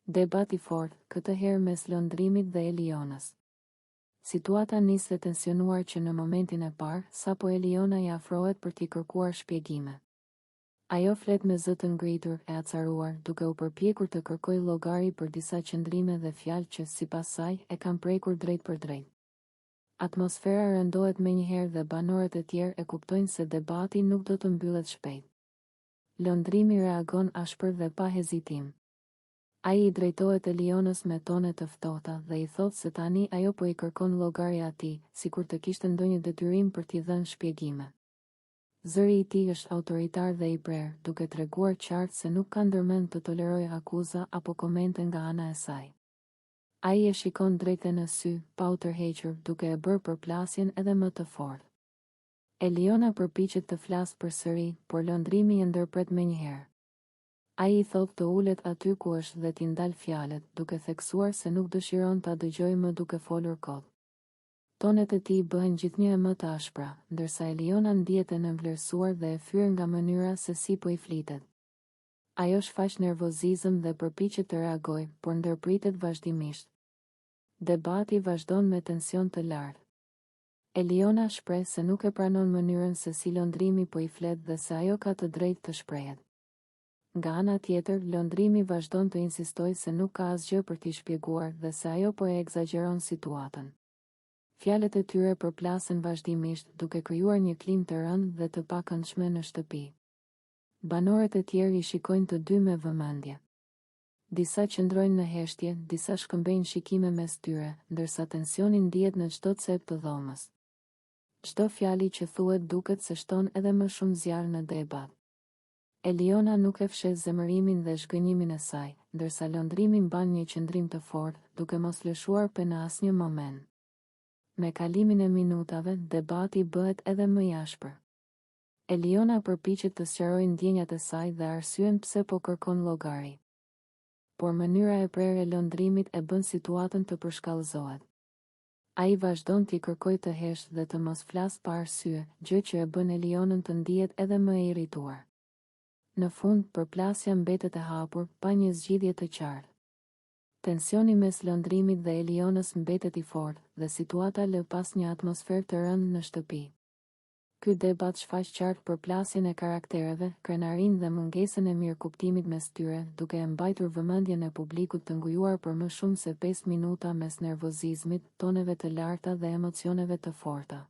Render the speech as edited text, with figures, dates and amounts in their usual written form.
Debat I fortë, këtë herë mes Londrimit dhe Elionës. Situata nis dhe tensionuar që në momentin e parë, sapo Eliona I afrohet për t'i kërkuar shpjegime. Ajo flet me zë të ngritur e acaruar, duke u përpjekur të kërkojë llogari për disa qëndrime dhe fjalë që, sipas saj, e kanë prekur drejt për drejt. Atmosfera rëndohet menjëherë dhe banorët e tjerë e kuptojnë se debati nuk do të mbyllet shpejt. Londrimi reagon ashpër dhe pa hezitim. Ai I drejtohet Elionës me tone të ftohta dhe I thot se tani ajo po I kërkon llogari atij, sikur të kishte ndonjë detyrim për t'i dhënë shpjegime. Zëri I tij është autoritar dhe I prerë, duke treguar qartë se nuk ka ndërmend të tolerojë akuza apo komente nga ana e saj. Ai e shikon drejt në sy, pa u tërhequr, duke e bërë përplasjen edhe më të fortë. Eliona përpiqet të flasë përsëri, por Londrimi e ndërpret menjëherë. Ai I thot të ulet aty ku është dhe t'i ndal fjalët, duke theksuar se nuk dëshiron ta dëgjojë më duke folur kot. Tonet e tij bëhen gjithnjë më të ashpra, ndërsa Eliona ndihet e nënvlerësuar dhe e fyer nga mënyra se si po I flitet. Ajo shfaq nervozizëm dhe përpiqet të reagojë, por ndërpritet vazhdimisht. Debati vazhdon me tension të lartë. Eliona shpreh se nuk e pranon mënyrën se si Londrimi po I flet dhe se ajo ka të drejtë të shprehet. Nga ana tjetër, Londrimi vazhdon të insistojë se nuk ka asgjë për t'i shpjeguar dhe se ajo po e egzageron situatën. Fjalët e tyre përplasen vazhdimisht, duke krijuar një klim të rëndë dhe të pakëndshme në shtëpi. Banorët e tjerë I shikojnë të dy me vëmendje. Disa qëndrojnë në heshtje, disa shkëmbejnë shikime mes tyre, ndërsa tensioni ndihet në çdo cep të dhomës. Çdo fjali që thuhet duket se shton edhe më shumë zjarr në debat. Eliona nuk e fshes zemërimin dhe zhgënjimin e saj, ndërsa Londrimi mban një qëndrim të fortë, duke mos lëshuar për në asnjë moment. Me kalimin e minutave, debati bëhet edhe më I ashpër. Eliona përpiqet të sqarojë ndjenjat e saj dhe arsyen pse po kërkon llogari. Por mënyra e prerë e Londrimit e bën situatën të përshkallëzohet. Ai vazhdon t'i kërkojë të heshtë dhe të mos flasë pa arsye, gjë që e bën Elionën të ndihet edhe më e irrituar. Në fund, përplasja mbetet e hapur, pa një zgjidhje të qartë. Tensioni mes Londrimit dhe Elionës mbetet I fortë dhe situata lë pas një atmosferë të rëndë në shtëpi. Ky debat shfaq qartë përplasjen e karaktereve, krenarinë dhe mungesën e mirëkuptimit mes tyre, duke e mbajtur vëmendjen e publikut të ngujuar për më shumë se 5 minuta mes nervozizmit, toneve të larta dhe emocioneve të forta.